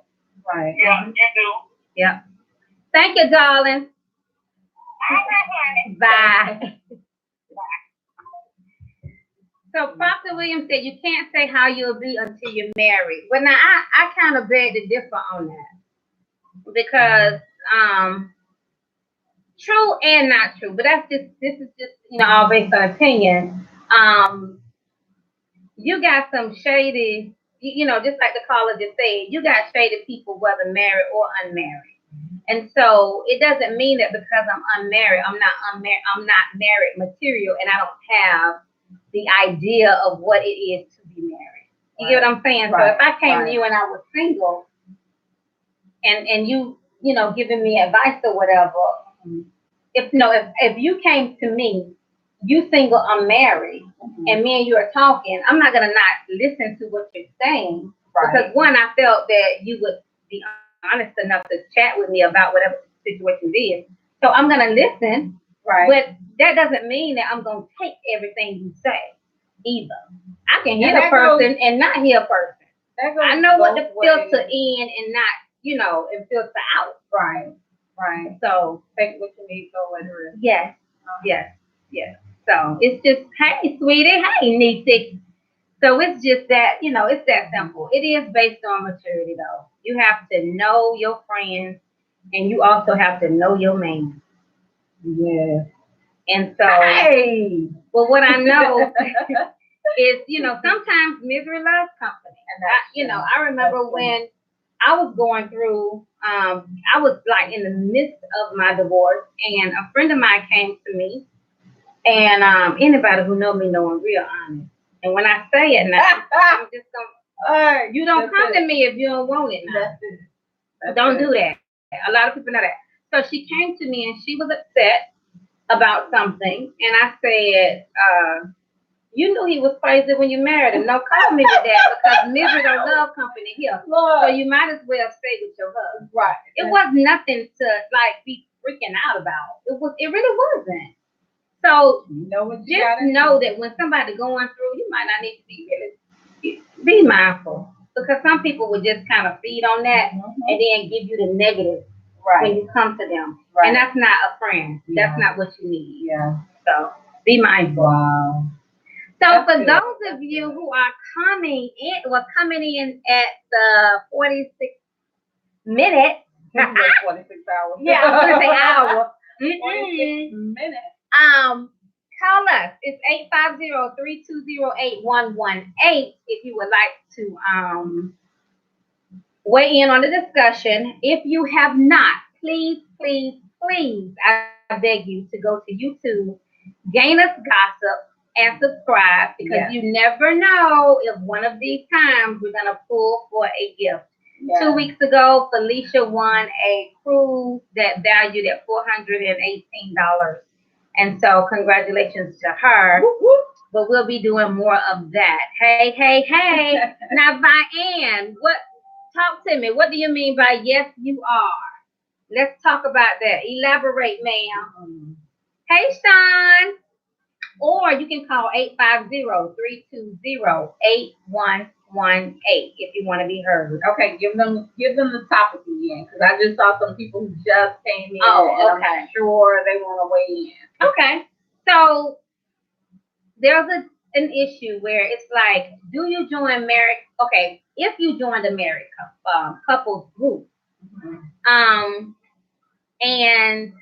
Right. Yeah, you do. Yep. Thank you, darling. All right, honey. Bye. So Proctor Williams said you can't say how you'll be until you're married. But now I kind of beg to differ on that. Because true and not true, but this is just all based on opinion. You got some shady, just like the caller just said, you got shady people whether married or unmarried, and so it doesn't mean that because I'm unmarried, I'm not married material, and I don't have the idea of what it is to be married. You get what I'm saying? Right. So if I came to you and I was single, and you giving me advice or whatever. If you came to me, you single, I'm married, and me and you are talking, I'm not gonna not listen to what you're saying. Right. Because one, I felt that you would be honest enough to chat with me about whatever the situation is. So I'm gonna listen. Right. But that doesn't mean that I'm gonna take everything you say either. I can hear a person and not hear a person. I know what to filter in and not, and filter out. Right. So Take what you need, throw it in. yes, yes, yes. So it's just, hey, sweetie, hey, niecey. So it's just that, it's that simple. It is based on maturity, though. You have to know your friends, and you also have to know your man. Yeah. And so, Hey. but what I know is, sometimes misery loves company. And I remember when I was going through, I was like in the midst of my divorce, and a friend of mine came to me, and anybody who know me know I'm real honest. And when I say it now, I'm just gonna, you don't come to me if you don't want it now. Don't do that. A lot of people know that. So she came to me and she was upset about something, and I said, you knew he was crazy when you married him. Don't call me with that because misery don't love company here. So you might as well stay with your husband. Right. It was nothing to like be freaking out about. It really wasn't. So just know that when somebody going through, you might not need to be mindful, because some people would just kind of feed on that and then give you the negative when you come to them. And that's not a friend. That's not what you need. Yeah. So be mindful. Wow. So for those of you who are coming in at the 46 minutes. 46 hours. Yeah, I was gonna say hour. 46 minutes. Call us. It's 850-320-8118 if you would like to weigh in on the discussion. If you have not, please, I beg you to go to YouTube, Gain Us Gossip, and subscribe, because you never know if one of these times we're gonna pull for a gift. 2 weeks ago, Felicia won a cruise that valued at $418. And so congratulations to her. But we'll be doing more of that. Hey. Now, Vianne, talk to me. What do you mean by yes, you are? Let's talk about that. Elaborate, ma'am. Hey, Sean. Or you can call 850-320-8118 if you want to be heard. Okay, give them the topic again, because I just saw some people who just came in. Oh, okay. I'm sure they want to weigh in. Okay, so there's an issue where it's like, do you join married? Okay, if you join the married couples group, and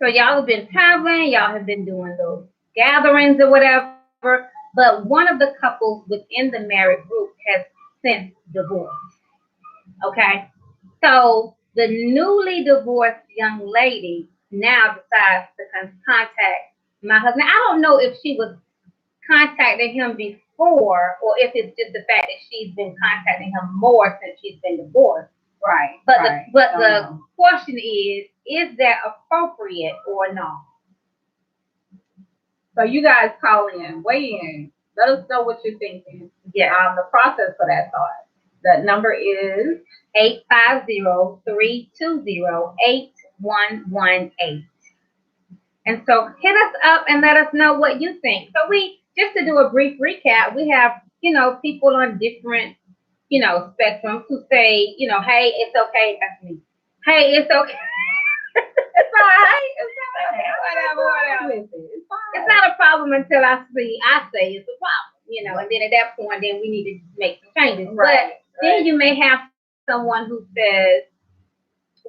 so y'all have been traveling, y'all have been doing those gatherings or whatever, but one of the couples within the married group has since divorced. Okay, so the newly divorced young lady now decides to contact my husband. I don't know if she was contacting him before, or if it's just the fact that she's been contacting him more since she's been divorced. Right. But the question is that appropriate or not? So you guys call in, weigh in, let us know what you're thinking. Yeah. The process for that thought. That number is 850-320-8118. And so hit us up and let us know what you think. So just to do a brief recap, we have, people on different, spectrums who say, hey, it's okay. That's me. Hey, it's okay. It's all right. Whatever. It's not a problem until I say it's a problem, and then at that point, then we need to make some changes. But then you may have someone who says,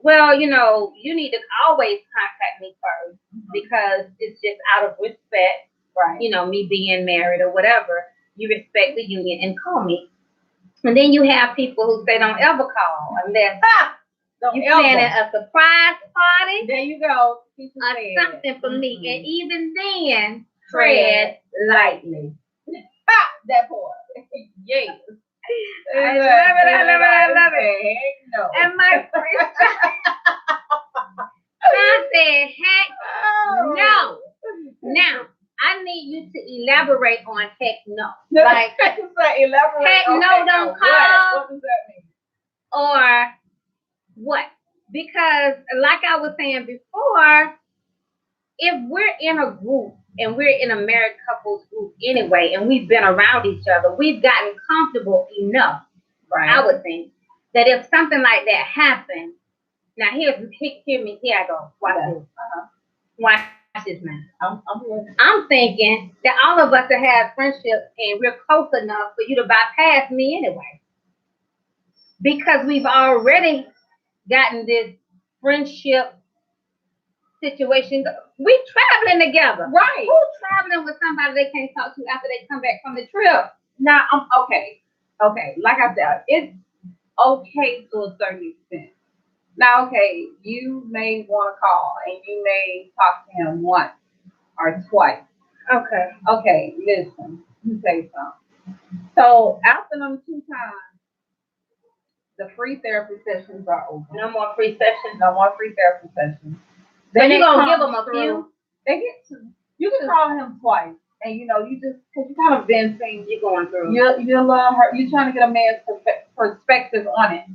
well, you need to always contact me first, because it's just out of respect, me being married or whatever. You respect the union and call me. And then you have people who say don't ever call unless you're planning a surprise party. There you go. Something for me. And even then, tread lightly. That part. Yes. I love it. No. And my friend I said, heck no. Now, I need you to elaborate on heck no. Like, elaborate. Heck no, don't call. What does that mean? Or what? Because like I was saying before, if we're in a group and we're in a married couples group anyway, and we've been around each other, we've gotten comfortable enough, I would think, that if something like that happened, Now hear me. Here I go. Watch Yeah. this. Watch this, man. I'm here. I'm thinking that all of us have friendships and we're close enough for you to bypass me anyway. Because we've already gotten this friendship situation. We traveling together. Right. Who's traveling with somebody they can't talk to after they come back from the trip? Now I'm okay. Okay. Like I said, it's okay to a certain extent. Now, okay, you may want to call and you may talk to him once or twice. Okay. Okay, listen, let me tell you something. So after them 2 times, the free therapy sessions are over. No more free sessions. No more free therapy sessions. So Then you they gonna come give them a through- few? They get to. You can call him twice, and you know you just because you kind of been saying You're going through. you're her. You're trying to get a man's perspective on it.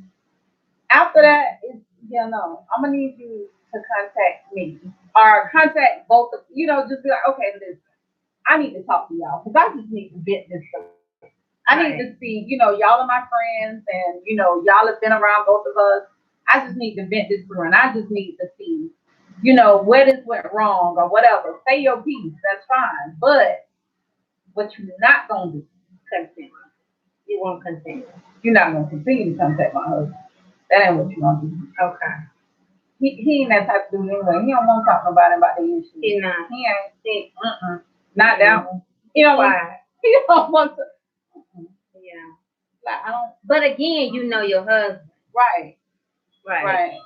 After that, it's no. I'm gonna need you to contact me or contact both of you know. Just be like, okay, listen, I need to talk to y'all because I just need to vent this stuff. I need to see, y'all are my friends, and y'all have been around both of us. I just need to vent this through, and I just need to see, where this went wrong or whatever. Say your piece, that's fine. But what you're not gonna do, Consent. You won't consent. you're not gonna continue to contact my husband. That ain't what you're gonna do. Okay. He ain't that type of dude anyway. He don't want to talk to nobody about the issues. He not. He ain't. Not that one. He don't want. Why? He don't want to. Yeah. Like I don't. But again, you know your husband. Right. Right. Right.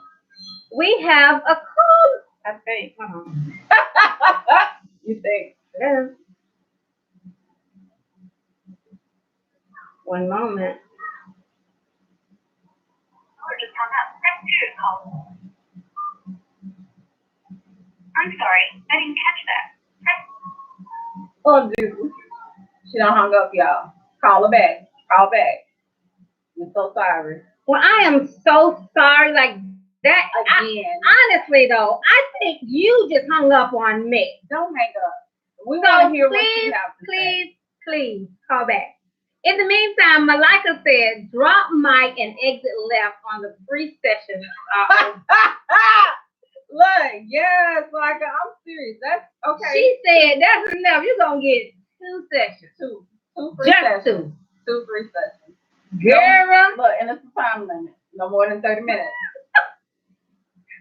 We have a call. I think. You think? Yes. One moment. Or just hung up. Press 2 to call. I'm sorry, I didn't catch that. Oh, dude. She done hung up, y'all. Call her back. Call back. I'm so sorry. Well, I am so sorry. Like that. Again. Honestly, though, I think you just hung up on me. Don't hang up. We So want to hear what please, you have to say. please call back. In the meantime, Malika said, drop mic and exit left on the free session. Look, yes, like I'm serious. That's okay. She said, that's enough. You're going to get 2 sessions. Two free Just sessions. 2. 2 free sessions. Girl. Look, and it's a time limit. No more than 30 minutes.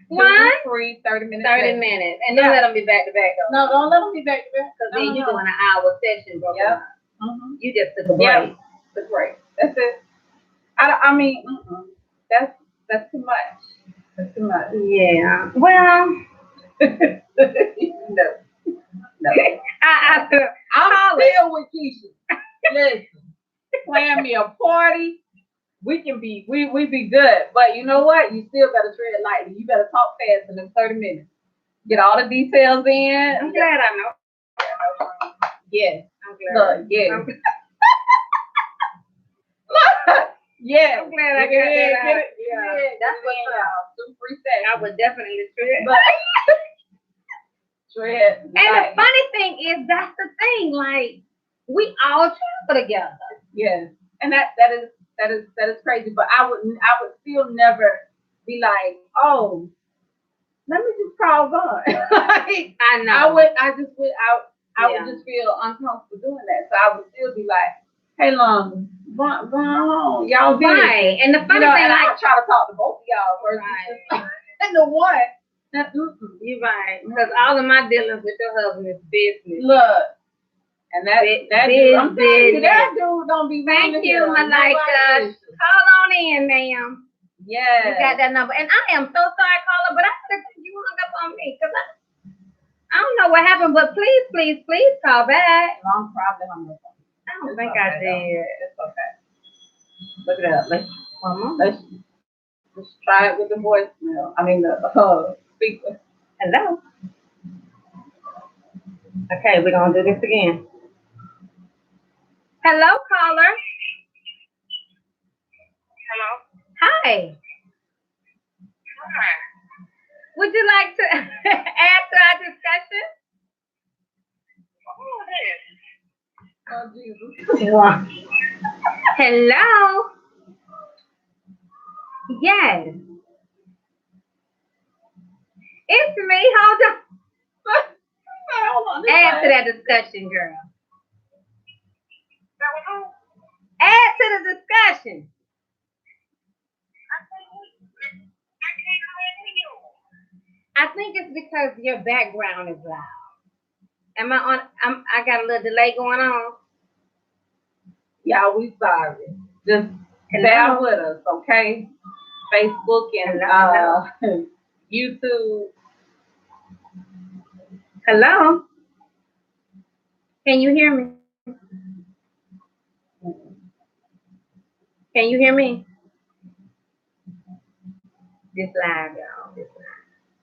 What? 2 free 30 minutes. 30 minutes. And don't let them be back to back, though. No, don't let them be back to back. Because then you're doing an hour session, bro. Yep. You just took a break. Yep. That's right. That's it. I mean, that's too much. That's too much. Yeah. Well, No. I'm I'm still with Keisha. Listen, plan me a party. We can be, we be good. But you know what? You still gotta tread lightly. You better talk fast in them 30 minutes. Get all the details in. I'm glad I know. Yes. I'm glad. Look, yes. I'm, Yes. I'm glad I got that out. Yeah. That's what y'all. 2 free sessions. I would definitely tread. But tread. And the funny thing is, that's the thing. Like, we all travel together. Yes. And that is crazy. But I would still never be like, oh, let me just call Vaughn. Like, I know. I would just feel uncomfortable doing that. So I would still be like, hey, Long, Vaughn home. Y'all be Right. And the funny thing, and I like, would try to talk to both of y'all versus Right. and the one. you're right. Because all of my dealings with your husband is business. Look. And that dude, I'm telling you, that dude don't be Thank you, Malika. Call on in, ma'am. Yes. You got that number. And I am so sorry, caller, but I could have you hung up on me because I don't know what happened, but please call back. Long probably hung up on me. I don't think I did. It's okay. Look it up. Mama. Let's try it with the voicemail. I mean the speaker. Hello. Okay, we're gonna do this again. Hello, caller. Hello? Hi. Hi. Would you like to add to our discussion? Who is this? Oh Jesus. Hello. Yes. It's me. Hold on. Hold on. Add to that discussion, girl. That was who? Add to the discussion. I can't hear you. I think it's because your background is loud. Am I on? I got a little delay going on. Y'all, we sorry. Just Hello? bear with us, okay? Facebook and Hello? YouTube. Hello? Can you hear me? Can you hear me? This live, y'all. This live.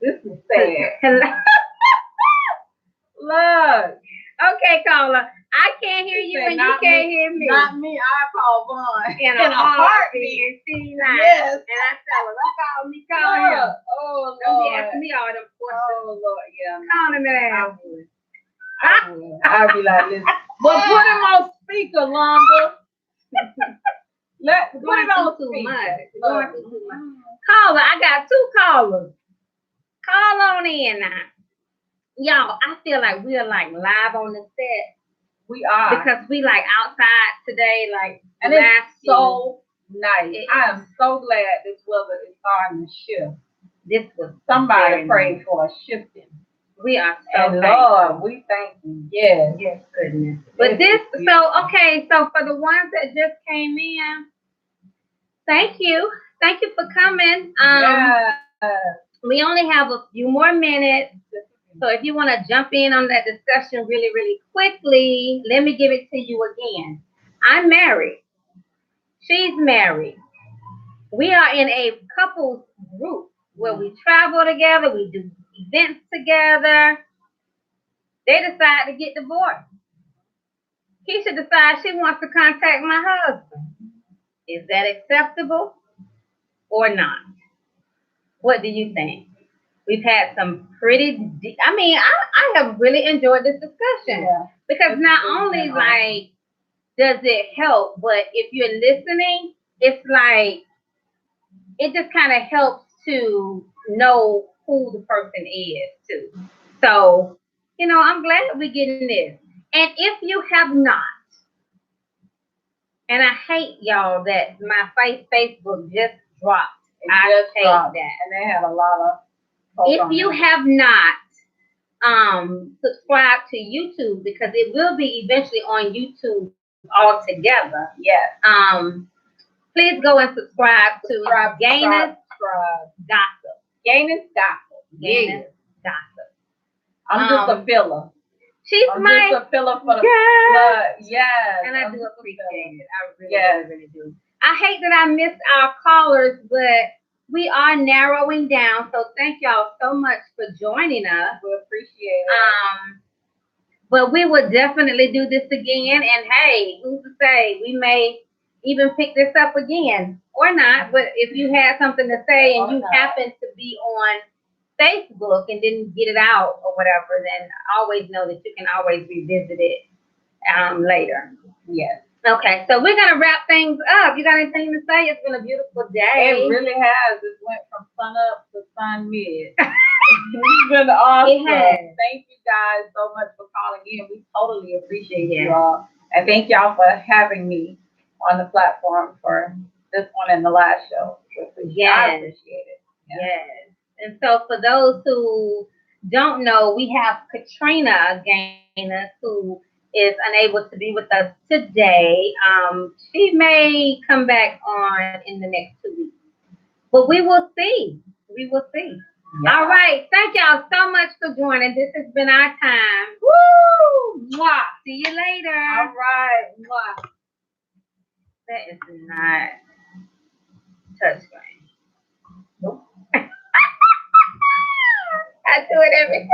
This is sad. Hello? Look, Okay, caller. I can't hear you and you Not can't me. hear me. not me. I call Vaughn in a heartbeat. And she lying. Yes. And I tell her, call me, call him. Look. Oh Don't be Lord. asking me all them questions. Oh Lord. Yeah. Call him and I ask. would. I would. I'd be like, listen. But put him on speaker, Londa. Put it on too speaker. much. Look. Going through too much. Caller, I got 2 callers. Call on in now. Y'all, I feel like we're like live on the set We are. because we like outside today, like And it's last so nice. It- I am so glad this weather is starting to shift. this was Somebody very prayed nice. for a shifting. We are so And thankful. Lord, we thank you. Yes. Yes, goodness. But This this, is so okay, so for the ones that just came in, thank you. Thank you for coming. Yes. We only have a few more minutes. So if you want to jump in on that discussion really, really quickly, let me give it to you again. I'm married. She's married. We are in a couples group where we travel together, we do events together. They decide to get divorced. Keisha decides she wants to contact my husband. Is that acceptable or not? What do you think? We've had some pretty, I have really enjoyed this discussion Yeah. because not only like does it help, but if you're listening, it's like, it just kind of helps to know who the person is too. So, I'm glad that we're getting this. And if you have not, and I hate y'all that my Facebook just dropped. I just hate dropped. that. And they had a lot of folks If on you there. have not subscribed to YouTube, because it will be eventually on YouTube altogether. Yes. Please go and subscribe to Gayness Subscribe. Gossip. Gayness Gossip. Gayness Gossip. I'm just a filler. She's I'm my just a filler for the girl. blood. Yes. And I I'm do just a appreciate it. I really, Yes. really, really do. I hate that I missed our callers, but we are narrowing down. So thank y'all so much for joining us. We appreciate it. But we will definitely do this again. And hey, who's to say we may even pick this up again or not. But if you had something to say and Or you not. happen to be on Facebook and didn't get it out or whatever, then always know that you can always revisit it later. Yes. Okay, so we're gonna wrap things up. You got anything to say? It's been a beautiful day. It really has. It went from sun up to sun mid. It's been awesome. It has. Thank you guys so much for calling in. We totally appreciate you Yeah. all. And thank y'all for having me on the platform for this one and the last show. Yes. I appreciate it. Yeah. Yes. And so for those who don't know, we have Katrina Gayness, who is unable to be with us today. She may come back on in the next 2 weeks. But we will see. We will see. Yeah. All right. Thank y'all so much for joining. This has been our time. Woo! Mwah. See you later. All right. Mwah. That is not touchscreen. Nope. I do it every time.